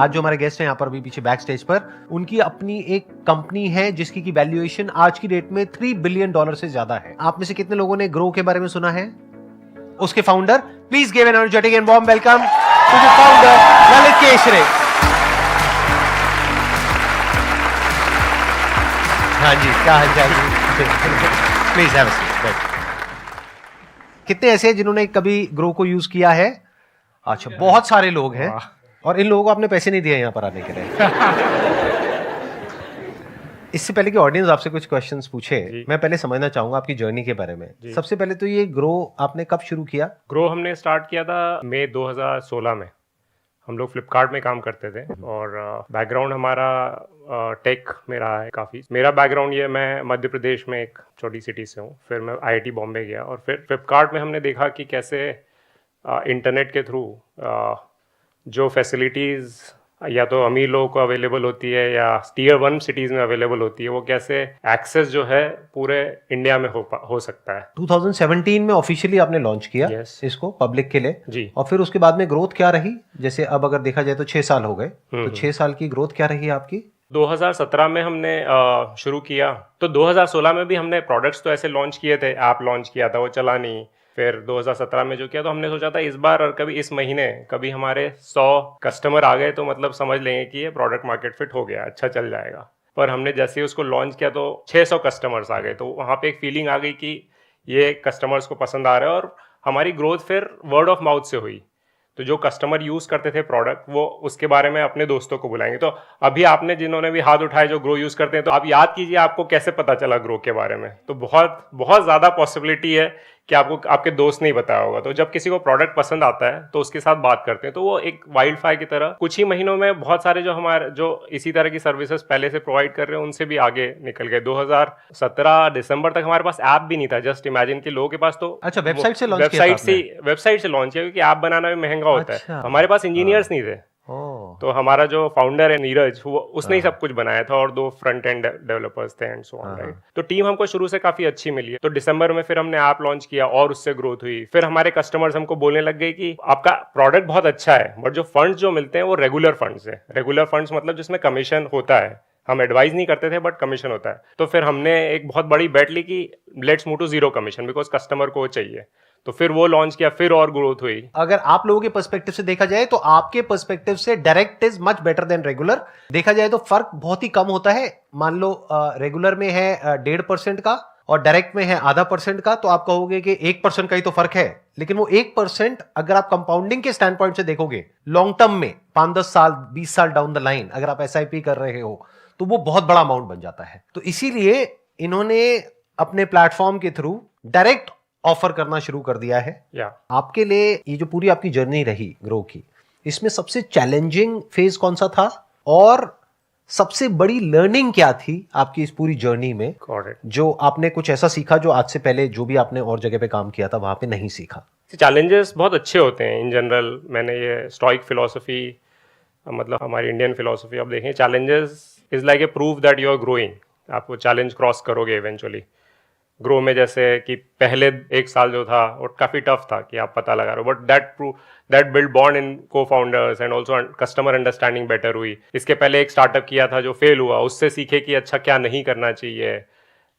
आज जो हमारे गेस्ट हैं यहाँ पर अभी पीछे बैक स्टेज पर, उनकी अपनी एक कंपनी है जिसकी की वैल्यूएशन आज की डेट में $3 बिलियन से ज्यादा है। आप में से कितने लोगों ने ग्रो के बारे में सुना है? उसके founder, please give an energetic and warm welcome to the founder Lalit Keshre. हाँ जी, क्या हाल चाल जी? Please have a seat. कितने ऐसे हैं जिन्होंने कभी ग्रो को यूज किया है? अच्छा, बहुत सारे लोग हैं। और इन लोगों को आपने पैसे नहीं दिए यहाँ पर आने के लिए। इससे पहले कि ऑडियंस आपसे कुछ क्वेश्चंस पूछे, मैं पहले समझना चाहूंगा आपकी जर्नी के बारे में। सबसे पहले तो ये ग्रो आपने कब शुरू किया? ग्रो हमने स्टार्ट किया था मई 2016 में। हम लोग फ्लिपकार्ट में काम करते थे और बैकग्राउंड हमारा टेक में रहा है काफ़ी। मेरा बैकग्राउंड ये, मैं मध्य प्रदेश में एक छोटी सिटी से हूँ, फिर मैं IIT बॉम्बे गया और फिर फ्लिपकार्ट में हमने देखा कि कैसे इंटरनेट के थ्रू जो फैसिलिटीज़ या तो अमीर लोगों को अवेलेबल होती है या टीयर 1 सिटीज़ में अवेलेबल होती है, वो कैसे एक्सेस जो है पूरे इंडिया में हो सकता है। 2017 में ऑफिशियली आपने लॉन्च किया इसको पब्लिक के लिए जी। और फिर उसके बाद में ग्रोथ क्या रही? जैसे अब अगर देखा जाए तो 6 साल हो गए, तो 6 साल की ग्रोथ क्या रही है आपकी? 2017 में हमने शुरू किया, तो 2016 में भी हमने प्रोडक्ट्स तो ऐसे लॉन्च किए थे, ऐप लॉन्च किया था, वो चला नहीं। फिर 2017 में जो किया, तो हमने सोचा था इस बार और कभी इस महीने कभी हमारे 100 कस्टमर आ गए तो मतलब समझ लेंगे कि ये प्रोडक्ट मार्केट फिट हो गया, अच्छा चल जाएगा। पर हमने जैसे ही उसको लॉन्च किया तो 600 कस्टमर्स आ गए, तो वहाँ पे एक फीलिंग आ गई कि ये कस्टमर्स को पसंद आ रहा है। और हमारी ग्रोथ फिर वर्ड ऑफ माउथ से हुई। तो जो कस्टमर यूज़ करते थे प्रोडक्ट, वो उसके बारे में अपने दोस्तों को बुलाएंगे। तो अभी आपने जिन्होंने भी हाथ उठाए जो ग्रो यूज़ करते हैं, तो आप याद कीजिए आपको कैसे पता चला ग्रो के बारे में। तो बहुत बहुत ज़्यादा पॉसिबिलिटी है कि आपको आपके दोस्त नहीं बताया होगा। तो जब किसी को प्रोडक्ट पसंद आता है तो उसके साथ बात करते हैं, तो वो एक वाइल्ड फायर की तरह कुछ ही महीनों में बहुत सारे जो इसी तरह की सर्विसेज पहले से प्रोवाइड कर रहे हैं उनसे भी आगे निकल गए। 2017 दिसंबर तक हमारे पास ऐप भी नहीं था। जस्ट इमेजिन कि लोगों के पास तो अच्छा, वेबसाइट से लॉन्च किया क्योंकि ऐप बनाना भी महंगा होता है। हमारे पास इंजीनियर्स नहीं थे। तो हमारा जो फाउंडर है नीरज, वो उसने ही सब कुछ बनाया था और 2 फ्रंट एंड डेवलपर्स थे एंड सो ऑन, राइट। तो टीम हमको शुरू से काफी अच्छी मिली है। तो दिसंबर में फिर हमने ऐप लॉन्च किया और उससे ग्रोथ हुई। फिर हमारे कस्टमर्स हमको बोलने लग गए कि आपका प्रोडक्ट बहुत अच्छा है, बट जो फंड्स जो मिलते हैं वो रेगुलर फंड्स है। रेगुलर फंड्स मतलब जिसमें कमीशन होता है। हम एडवाइस नहीं करते थे बट कमीशन होता है। तो फिर हमने एक बहुत बड़ी बेट ली कि let's move to 0 commission, because customer को चाहिए। तो फिर वो लॉन्च किया, फिर और ग्रोथ हुई। अगर आप लोगों के पर्सपेक्टिव से देखा जाए तो आपके पर्सपेक्टिव से direct is much better than regular. देखा जाए तो फर्क बहुत ही कम होता है। मान लो रेगुलर में है 1.5% का और डायरेक्ट में है 0.5% का, तो आप कहोगे कि 1% का ही तो फर्क है। लेकिन वो 1% अगर आप कंपाउंडिंग के स्टैंड पॉइंट से देखोगे, लॉन्ग टर्म में 5-10 साल 20 साल डाउन द लाइन अगर आप SIP कर रहे हो तो वो बहुत बड़ा अमाउंट बन जाता है। तो इसीलिए इन्होंने अपने प्लेटफॉर्म के थ्रू डायरेक्ट ऑफर करना शुरू कर दिया है। आपके लिए ये जो पूरी आपकी जर्नी रही ग्रो की, इसमें सबसे चैलेंजिंग फेज कौन सा था और सबसे बड़ी लर्निंग क्या थी आपकी इस पूरी जर्नी में, जो आपने कुछ ऐसा सीखा जो आज से पहले जो भी आपने और जगह पे काम किया था वहां पे नहीं सीखा? चैलेंजेस बहुत अच्छे होते हैं इन जनरल। मैंने ये स्टोइक फिलोसफी, मतलब हमारी इंडियन फिलोसफी आप देखें, challenges is like a proof that you are growing. आप वो चैलेंज क्रॉस करोगे इवेंचुअली। ग्रो में जैसे कि पहले 1 साल जो था वो काफ़ी टफ था कि आप पता लगा रहे हो, but that build bond in co founders and also customer understanding better हुई। इसके पहले एक स्टार्टअप किया था जो फेल हुआ, उससे सीखे कि अच्छा क्या नहीं करना चाहिए।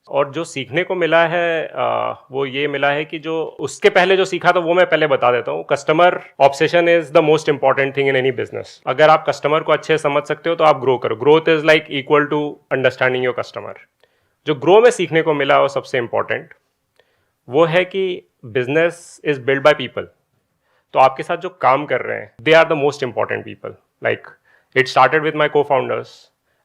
और जो सीखने को मिला है वो ये मिला है कि जो उसके पहले जो सीखा था वो मैं पहले बता देता हूँ। Customer obsession is the most important thing in any business. अगर आप कस्टमर को अच्छे समझ सकते हो तो आप ग्रो करो। Growth is like equal to understanding your customer. जो ग्रो में सीखने को मिला और सबसे इंपॉर्टेंट वो है कि business is build by people. तो आपके साथ जो काम कर रहे हैं they are the most important people. Like it started with my co founders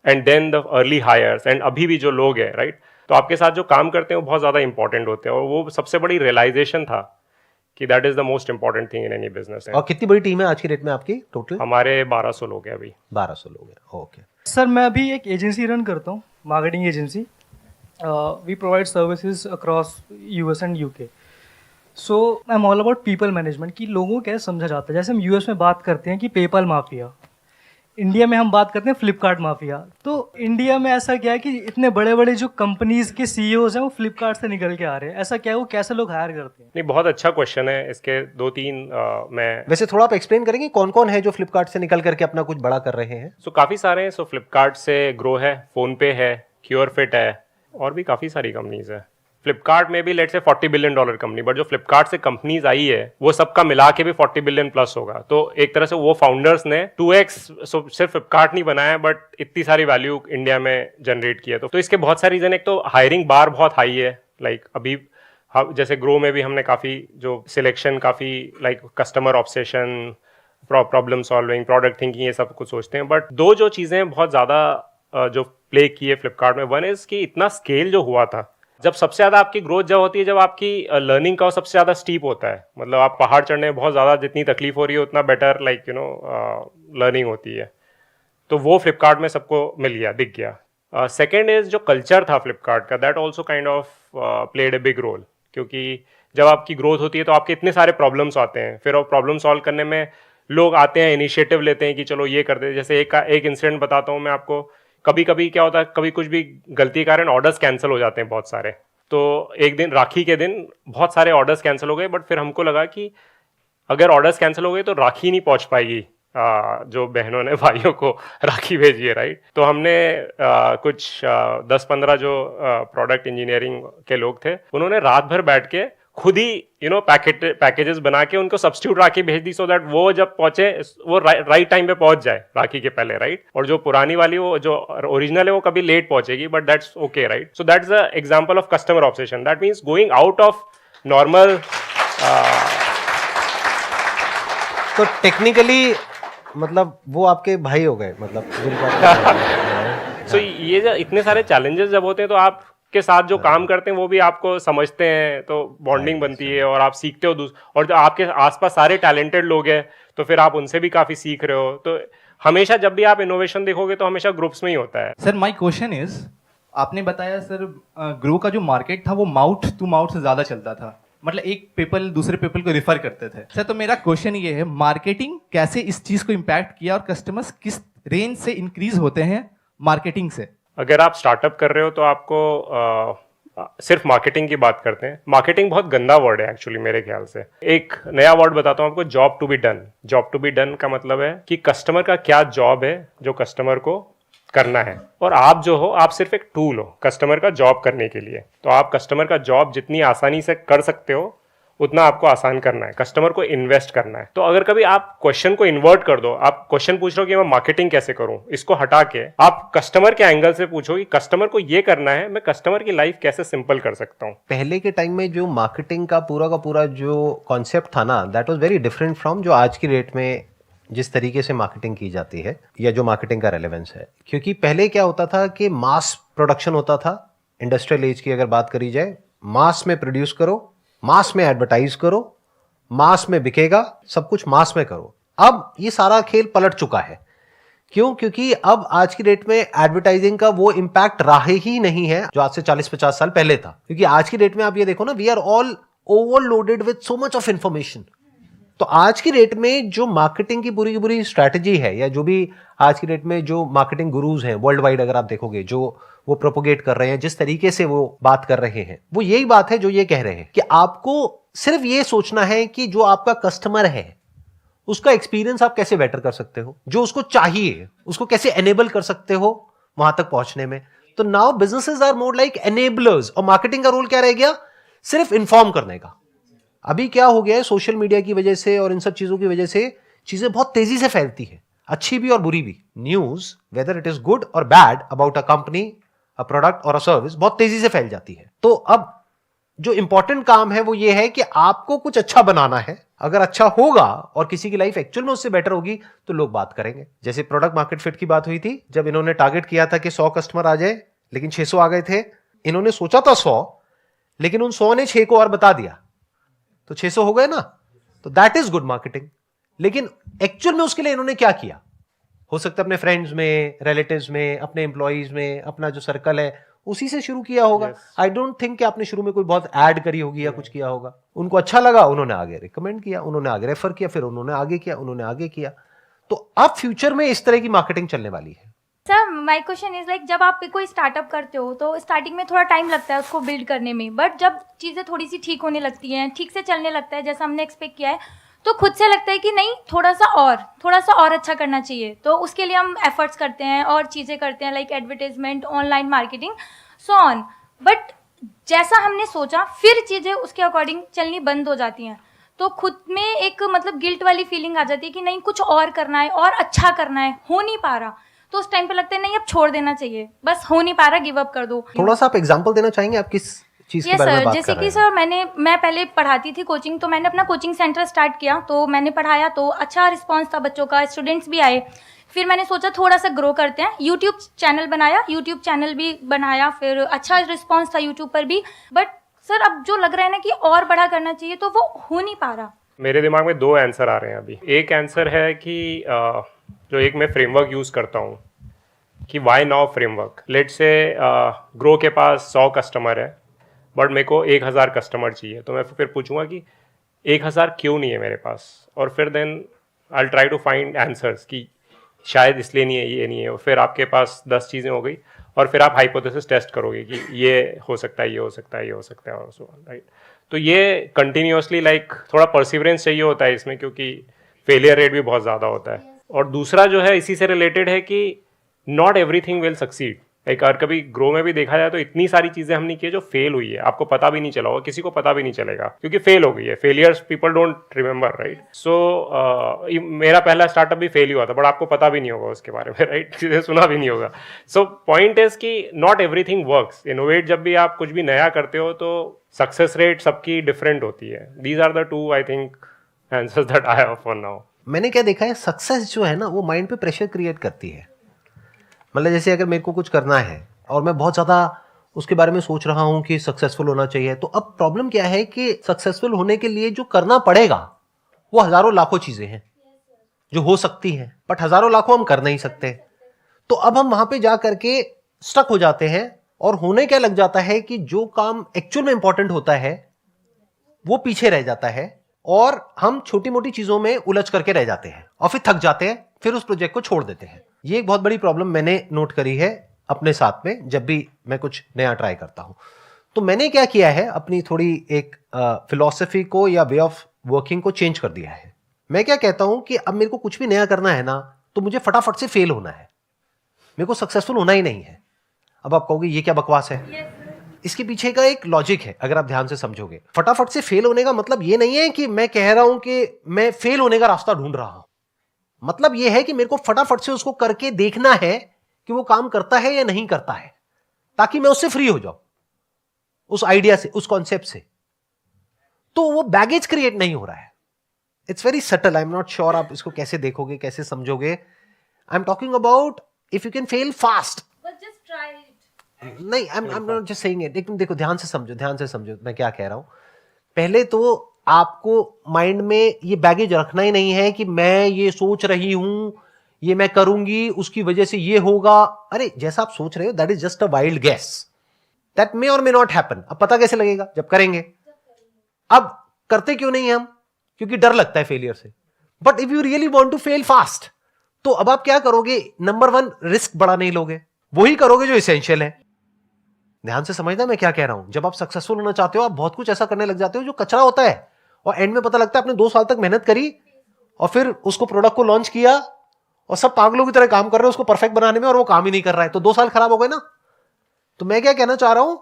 and then the early hires and अभी भी जो लोग हैं, राइट। तो आपके साथ जो काम करते हैं वो बहुत ज़्यादा इंपॉर्टेंट होते हैं और वो सबसे बड़ी रियलाइजेशन था कि that is the most important thing in any business. और कितनी बड़ी टीम है आज की डेट में आपकी टोटल? हमारे 1200 लोग हैं अभी। 1200 लोग हैं, ओके। सर मैं अभी एक एजेंसी रन करता हूँ, marketing agency. We provide services across US and UK। So I am all about people management, कि लोगों को कैसे समझा जाता है। जैसे हम US में बात करते हैं कि पेपल माफिया, इंडिया में हम बात करते हैं फ्लिपकार्ट माफिया, तो इंडिया में ऐसा क्या है कि इतने बड़े बड़े जो कंपनीज के सीईओज हैं वो फ्लिपकार्ट से निकल के आ रहे हैं, ऐसा क्या है, वो कैसे लोग हायर करते हैं? नहीं, बहुत अच्छा क्वेश्चन है। इसके दो तीन मैं वैसे थोड़ा आप एक्सप्लेन करेंगे कौन कौन है जो फ्लिपकार्ट से निकल करके अपना कुछ बड़ा कर रहे हैं? सो काफ़ी सारे हैं। सो फ्लिपकार्ट से ग्रो है, फ़ोनपे है, क्योरफिट है, और भी काफ़ी सारी कंपनीज है। फ्लिपकार्ट में भी लेट से $40 बिलियन कंपनी, बट जो फ्लिपकार्ट से कंपनीज आई है वो सबका मिला के भी 40 बिलियन प्लस होगा। तो एक तरह से वो फाउंडर्स ने 2x सिर्फ फ्लिपकार्ट नहीं बनाया, बट इतनी सारी वैल्यू इंडिया में जनरेट किया। तो इसके बहुत सारे रीजन। एक तो हायरिंग बार बहुत हाई है। लाइक अभी जैसे ग्रो में भी हमने काफ़ी जो सिलेक्शन, काफ़ी like customer obsession, problem solving, product thinking, ये सब कुछ सोचते हैं। बट दो जो चीज़ें बहुत ज़्यादा जो प्ले की है फ्लिपकार्ट में, वन इज कि इतना स्केल जो हुआ था, जब सबसे ज़्यादा आपकी ग्रोथ जब होती है जब आपकी लर्निंग का सबसे ज़्यादा स्टीप होता है। मतलब आप पहाड़ चढ़ने में बहुत ज़्यादा जितनी तकलीफ हो रही है उतना बेटर लर्निंग होती है। तो वो फ्लिपकार्ट में सबको मिल गया, दिख गया। सेकेंड इज जो कल्चर था फ्लिपकार्ट का, that also kind of played a big role. क्योंकि जब आपकी ग्रोथ होती है तो आपके इतने सारे प्रॉब्लम्स आते हैं, फिर वो प्रॉब्लम सॉल्व करने में लोग आते हैं, इनिशिएटिव लेते हैं कि चलो ये कर दे। जैसे एक इंसिडेंट बताता हूँ मैं आपको। कभी कभी क्या होता है, कभी कुछ भी गलती के कारण ऑर्डर्स कैंसिल हो जाते हैं बहुत सारे। तो एक दिन राखी के दिन बहुत सारे ऑर्डर्स कैंसिल हो गए, बट फिर हमको लगा कि अगर ऑर्डर्स कैंसिल हो गए तो राखी नहीं पहुंच पाएगी, जो बहनों ने भाइयों को राखी भेजी है, राइट। तो हमने कुछ 10-15 जो प्रोडक्ट इंजीनियरिंग के लोग थे, उन्होंने रात भर बैठ के खुद ही पैकेजेस बना के उनको सब्स्टिट्यूट राखी भेज दी, सो दैट वो जब पहुंचे वो राइट टाइम पे पहुंच जाए राखी के पहले, राइट। और जो पुरानी वाली, वो जो ओरिजिनल है, वो कभी लेट पहुंचेगी, but that's okay, right. So that's the example of customer obsession. That means going out of normal. तो टेक्निकली मतलब वो आपके भाई हो गए, मतलब जिनको आप सो ये जो इतने सारे चैलेंजेस जब होते हैं तो आप के साथ जो काम करते हैं वो भी आपको समझते हैं, तो बॉन्डिंग बनती है और आप सीखते हो। और जो आपके आसपास सारे टैलेंटेड लोग हैं तो फिर आप उनसे भी काफी सीख रहे हो। तो हमेशा जब भी आप इनोवेशन देखोगे तो हमेशा ग्रुप्स में ही होता है। सर माय क्वेश्चन इज, आपने बताया सर ग्रो का जो मार्केट था वो माउथ टू माउथ से ज्यादा चलता था, मतलब एक पीपल दूसरे पीपल को रिफर करते थे। सर तो मेरा क्वेश्चन ये है, मार्केटिंग कैसे इस चीज को इम्पैक्ट किया और कस्टमर्स किस रेंज से इंक्रीज होते हैं मार्केटिंग से? अगर आप स्टार्टअप कर रहे हो तो आपको सिर्फ मार्केटिंग की बात करते हैं। मार्केटिंग बहुत गंदा वर्ड है एक्चुअली मेरे ख्याल से। एक नया वर्ड बताता हूँ आपको, job to be done. Job to be done का मतलब है कि कस्टमर का क्या जॉब है जो कस्टमर को करना है, और आप जो हो, आप सिर्फ एक टूल हो कस्टमर का जॉब करने के लिए। तो आप कस्टमर का जॉब जितनी आसानी से कर सकते हो उतना आपको आसान करना है, कस्टमर को इन्वेस्ट करना है। तो अगर कभी आप क्वेश्चन को इन्वर्ट कर दो, आप क्वेश्चन पूछ रहे हो कि मैं मार्केटिंग कैसे करूं, इसको हटा के आप कस्टमर के एंगल से पूछो कि कस्टमर को ये करना है, मैं कस्टमर की लाइफ कैसे सिंपल कर सकता हूं। पहले के टाइम में जो मार्केटिंग का पूरा जो कॉन्सेप्ट था ना, that was very different from जो आज की डेट में जिस तरीके से मार्केटिंग की जाती है, या जो मार्केटिंग का रेलेवेंस है। क्योंकि पहले क्या होता था कि मास प्रोडक्शन होता था। इंडस्ट्रियल एज की अगर बात करी जाए, मास में प्रोड्यूस करो, मास में एडवर्टाइज करो, मास में बिकेगा, सब कुछ मास में करो। अब ये सारा खेल पलट चुका है। क्यों? क्योंकि अब आज की डेट में एडवर्टाइजिंग का वो इंपैक्ट रहा ही नहीं है जो आज से 40-50 साल पहले था। क्योंकि आज की डेट में आप ये देखो ना, we are all overloaded with so much of information. तो आज की डेट में जो मार्केटिंग की पूरी स्ट्रैटेजी है, या जो भी आज की डेट में जो मार्केटिंग गुरुज हैं वर्ल्ड वाइड, अगर आप देखोगे जो वो प्रोपोगेट कर रहे हैं, जिस तरीके से वो बात कर रहे हैं, वो यही बात है जो ये कह रहे हैं कि आपको सिर्फ ये सोचना है कि जो आपका कस्टमर है उसका एक्सपीरियंस आप कैसे बेटर कर सकते हो, जो उसको चाहिए उसको कैसे एनेबल कर सकते हो वहां तक पहुंचने में। तो now businesses are more like enablers, और मार्केटिंग का रोल क्या रह गया? सिर्फ इन्फॉर्म करने का। अभी क्या हो गया है, सोशल मीडिया की वजह से और इन सब चीजों की वजह से चीजें बहुत तेजी से फैलती है, अच्छी भी और बुरी भी। News whether it is good और bad about a company, a product और अ सर्विस, बहुत तेजी से फैल जाती है। तो अब जो इंपॉर्टेंट काम है वो ये है कि आपको कुछ अच्छा बनाना है। अगर अच्छा होगा और किसी की लाइफ एक्चुअल में उससे बेटर होगी तो लोग बात करेंगे। जैसे प्रोडक्ट मार्केट फिट की बात हुई थी, जब इन्होंने टारगेट किया था कि 100 कस्टमर आ जाए, लेकिन 600 आ गए थे। इन्होंने सोचा था 100, लेकिन उन 100 ने 6 को और बता दिया, तो 600 हो गए ना। तो दैट इज गुड मार्केटिंग। लेकिन एक्चुअल में उसके लिए इन्होंने क्या किया? हो सकता है अपने फ्रेंड्स में, रिलेटिव्स में, अपने एम्प्लॉइज में, अपना जो सर्कल है उसी से शुरू किया होगा। आई डोंट थिंक कि आपने शुरू में कोई बहुत ऐड करी होगी या कुछ किया होगा। उनको अच्छा लगा, उन्होंने आगे रिकमेंड किया, उन्होंने आगे रेफर किया, फिर उन्होंने आगे किया, उन्होंने आगे किया। तो अब फ्यूचर में इस तरह की मार्केटिंग चलने वाली है। Sir my question is like, जब आप कोई स्टार्टअप करते हो तो स्टार्टिंग में थोड़ा टाइम लगता है उसको बिल्ड करने में, बट जब चीज़ें थोड़ी सी ठीक होने लगती हैं, ठीक से चलने लगता है जैसा हमने एक्सपेक्ट किया है, तो खुद से लगता है कि नहीं थोड़ा सा और अच्छा करना चाहिए। तो उसके लिए हम एफर्ट्स करते हैं और चीज़ें करते हैं like advertisement, online marketing, so on. But जैसा हमने सोचा फिर चीज़ें उसके अकॉर्डिंग चलनी बंद हो जाती हैं, तो खुद में एक मतलब गिल्ट वाली फीलिंग आ जाती है कि नहीं कुछ और करना है और अच्छा करना है, हो नहीं पा रहा। तो उस टाइम पे लगता है नहीं अब छोड़ देना चाहिए, बस हो नहीं पा रहा, गिव अप कर दो। थोड़ा सा आप एग्जांपल देना चाहेंगे, आप किस चीज के यस बारे में सर, बात जैसे कर कि रहे हैं? सर मैं पहले पढ़ाती थी कोचिंग, तो मैंने अपना कोचिंग सेंटर स्टार्ट किया, तो मैंने पढ़ाया तो अच्छा रिस्पांस था बच्चों का, स्टूडेंट्स भी आए। फिर मैंने सोचा थोड़ा सा ग्रो करते हैं, यूट्यूब चैनल भी बनाया, फिर अच्छा रिस्पांस था यूट्यूब पर भी। बट सर अब जो लग रहा है ना कि और बड़ा करना चाहिए, तो वो हो नहीं पा रहा। मेरे दिमाग में दो आंसर आ रहे हैं अभी। एक आंसर है कि जो एक मैं फ्रेमवर्क यूज़ करता हूँ कि वाई नाउ फ्रेमवर्क। लेट से ग्रो के पास 100 कस्टमर है बट मेरे को 1000 कस्टमर चाहिए, तो मैं फिर पूछूंगा कि 1000 क्यों नहीं है मेरे पास, और फिर then I will try to find answers कि शायद इसलिए नहीं है, ये नहीं है। और फिर आपके पास 10 चीज़ें हो गई और फिर आप हाइपोथेसिस टेस्ट करोगे कि ये हो सकता है, ये हो सकता है, ये हो सकता है, और सो ऑन, राइट। तो ये कंटिन्यूसली लाइक थोड़ा परसिवरेंस चाहिए होता है इसमें, क्योंकि फेलियर रेट भी बहुत ज़्यादा होता है। और दूसरा जो है इसी से रिलेटेड है कि not everything will succeed. Like और कभी ग्रो में भी देखा जाए तो इतनी सारी चीज़ें हमने की है जो फेल हुई है, आपको पता भी नहीं चला होगा, किसी को पता भी नहीं चलेगा क्योंकि फेल हो गई है। Failures people don't remember, right. So मेरा पहला स्टार्टअप भी फेल ही हुआ था बट आपको पता भी नहीं होगा उसके बारे में, राइट, किसी सुना भी नहीं होगा। सो पॉइंट इज कि नॉट एवरीथिंग वर्क्स। इनोवेट जब भी आप कुछ भी नया करते हो तो सक्सेस रेट सबकी डिफरेंट होती है। These are the two I think answers that I have for now. मैंने क्या देखा है, सक्सेस जो है ना वो माइंड पे प्रेशर क्रिएट करती है। मतलब जैसे अगर मेरे को कुछ करना है और मैं बहुत ज़्यादा उसके बारे में सोच रहा हूं कि सक्सेसफुल होना चाहिए, तो अब प्रॉब्लम क्या है कि सक्सेसफुल होने के लिए जो करना पड़ेगा वो हजारों लाखों चीज़ें हैं जो हो सकती हैं, बट हजारों लाखों हम कर नहीं सकते। तो अब हम वहां पे जा करके स्टक हो जाते हैं और होने क्या लग जाता है कि जो काम एक्चुअल में इंपॉर्टेंट होता है वो पीछे रह जाता है और हम छोटी मोटी चीज़ों में उलझ करके रह जाते हैं और फिर थक जाते हैं, फिर उस प्रोजेक्ट को छोड़ देते हैं। ये एक बहुत बड़ी प्रॉब्लम मैंने नोट करी है अपने साथ में जब भी मैं कुछ नया ट्राई करता हूं। तो मैंने क्या किया है, अपनी थोड़ी एक फिलॉसफी को या वे ऑफ वर्किंग को चेंज कर दिया है। मैं क्या कहता हूं कि अब मेरे को कुछ भी नया करना है ना, तो मुझे फटाफट से फेल होना है, मेरे को सक्सेसफुल होना ही नहीं है। अब आप कहोगे ये क्या बकवास है? इसके पीछे का एक लॉजिक है, अगर आप ध्यान से समझोगे। फटाफट से फेल होने का मतलब ये नहीं है कि मैं कह रहा हूं कि मैं फेल होने का रास्ता ढूंढ रहा हूं। मतलब यह है कि मेरे को फटाफट से उसको करके देखना है कि वो काम करता है या नहीं करता है, ताकि मैं उससे फ्री हो जाऊं, उस आइडिया से, उस कॉन्सेप्ट से। तो वो बैगेज क्रिएट नहीं हो रहा है। It's very subtle. I am not sure आप इसको कैसे देखोगे, कैसे समझोगे। I am talking about if you can fail fast. नहीं, I am not just saying it. लेकिन देखो, ध्यान से समझो मैं क्या कह रहा हूं। पहले तो आपको माइंड में ये बैगेज रखना ही नहीं है कि मैं ये सोच रही हूं, ये मैं करूंगी, उसकी वजह से ये होगा। अरे जैसा आप सोच रहे हो that is just a wild guess, that may और मे नॉट हैपन। अब पता कैसे लगेगा? जब करेंगे। अब करते क्यों नहीं हम? क्योंकि डर लगता है फेलियर से। But if you really want to fail fast, तो अब आप क्या करोगे? नंबर 1, रिस्क बड़ा नहीं लोगे, वही करोगे जो इसेंशियल है। ध्यान से समझना मैं क्या कह रहा हूं। जब आप सक्सेसफुल होना चाहते हो, आप बहुत कुछ ऐसा करने लग जाते हो जो कचरा होता है, और एंड में पता लगता है आपने 2 साल तक मेहनत करी और फिर उसको प्रोडक्ट को लॉन्च किया और सब पागलों की तरह काम कर रहे हो उसको परफेक्ट बनाने में, और वो काम ही नहीं कर रहा है, तो 2 साल खराब हो गए ना। तो मैं क्या कहना चाह रहा हूं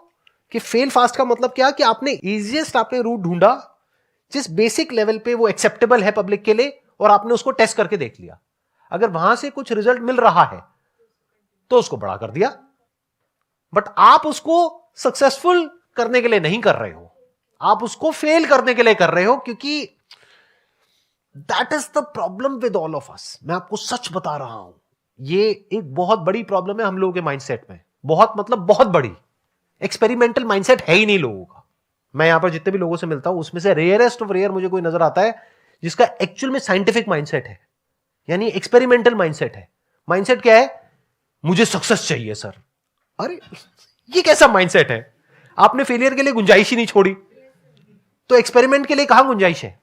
कि फेल फास्ट का मतलब क्या कि आपने इजीएस्ट आपने रूट ढूंढा जिस बेसिक लेवल पे वो एक्सेप्टेबल है पब्लिक के लिए, और आपने उसको टेस्ट करके देख लिया। अगर वहां से कुछ रिजल्ट मिल रहा है तो उसको बड़ा कर दिया, बट आप उसको सक्सेसफुल करने के लिए नहीं कर रहे हो, आप उसको फेल करने के लिए कर रहे हो, क्योंकि that is the problem with all of us. मैं आपको सच बता रहा हूं, ये एक बहुत बड़ी प्रॉब्लम है हम लोगों के माइंडसेट में। बहुत मतलब बहुत बड़ी। एक्सपेरिमेंटल माइंडसेट है ही नहीं लोगों का। मैं यहां पर जितने भी लोगों से मिलता हूं उसमें से रेयरेस्ट ऑफ रेयर मुझे कोई नजर आता है जिसका एक्चुअल में साइंटिफिक माइंडसेट है, यानी एक्सपेरिमेंटल माइंडसेट है। माइंडसेट क्या है? मुझे सक्सेस चाहिए सर। अरे ये कैसा माइंडसेट है? आपने फेलियर के लिए गुंजाइश ही नहीं छोड़ी, तो एक्सपेरिमेंट के लिए कहां गुंजाइश है?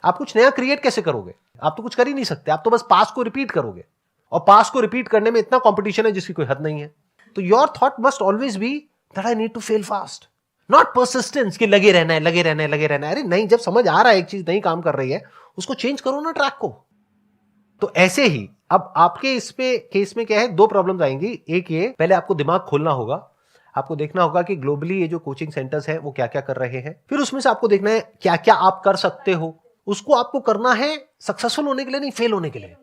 आप कुछ नया क्रिएट कैसे करोगे? आप तो कुछ कर ही नहीं सकते, आप तो बस पास को रिपीट करोगे, और पास को रिपीट करने में इतना कंपटीशन है जिसकी कोई हद नहीं है। तो your thought must always be that I need to fail fast, not persistence कि लगे रहना है, लगे रहना है, लगे रहना है। अरे नहीं, जब समझ आ रहा है एक चीज नहीं काम कर रही है, उसको चेंज करो ना ट्रैक को। तो ऐसे ही अब आपके इसमें केस में क्या है, दो प्रॉब्लम्स आएंगी। एक ये, पहले आपको दिमाग खोलना होगा, आपको देखना होगा कि ग्लोबली ये जो कोचिंग सेंटर्स हैं वो क्या क्या कर रहे हैं। फिर उसमें से आपको देखना है क्या क्या आप कर सकते हो। उसको आपको करना है सक्सेसफुल होने के लिए, नहीं फेल होने के लिए।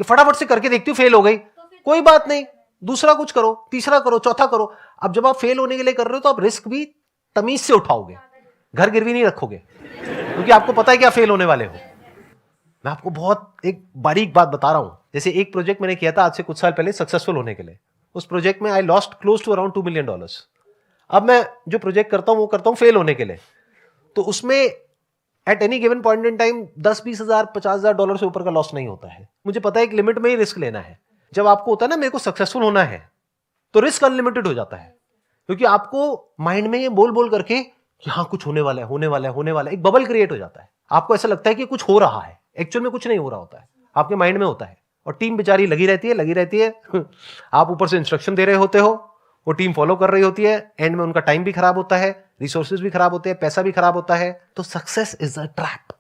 कि फटाफट से करके देखती हूँ फेल हो गई, कोई बात नहीं, दूसरा कुछ करो, तीसरा करो, चौथा करो। अब जब आप फेल होने के लिए कर रहे हो तो आप रिस्क भी तमीज से उठाओगे, घर गिरवी नहीं रखोगे, क्योंकि आपको पता है कि आप फेल होने वाले हो। मैं आपको बहुत एक बारीक बात बता रहा हूं। जैसे एक प्रोजेक्ट मैंने किया था आज से कुछ साल पहले सक्सेसफुल होने के लिए। उस प्रोजेक्ट में I lost close to around $2 million। अब मैं जो प्रोजेक्ट करता हूं वो करता हूं फेल होने के लिए। तो उसमें at any given point in time 10-20 हजार $50,000 से ऊपर का लॉस नहीं होता है। मुझे पता है एक लिमिट में ही रिस्क लेना है। जब आपको होता है ना मेरे को सक्सेसफुल होना है, तो रिस्क अनलिमिटेड हो जाता है, क्योंकि आपको माइंड में ये बोल बोल करके कि हाँ कुछ होने वाला है, होने वाला है, होने वाला है, एक बबल क्रिएट हो जाता है। आपको ऐसा लगता है कि कुछ हो रहा है, एक्चुअल में कुछ नहीं हो रहा होता है, आपके माइंड में होता है। और टीम बेचारी लगी रहती है आप ऊपर से इंस्ट्रक्शन दे रहे होते हो, वो टीम फॉलो कर रही होती है, एंड में उनका टाइम भी खराब होता है, रिसोर्सेज भी खराब होते हैं, पैसा भी खराब होता है। तो success is a trap.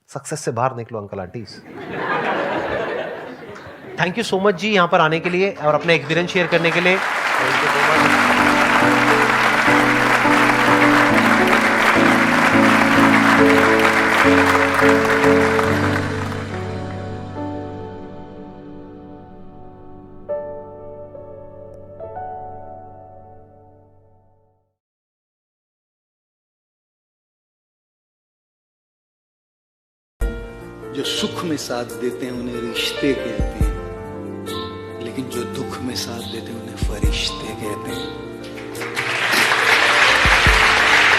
Success से बाहर निकलो uncle aunties. Thank you so much जी यहां पर आने के लिए और अपना एक्सपीरियंस शेयर करने के लिए। Thank you so much. जो सुख में साथ देते हैं उन्हें रिश्ते कहते हैं, लेकिन जो दुख में साथ देते हैं उन्हें फरिश्ते कहते हैं।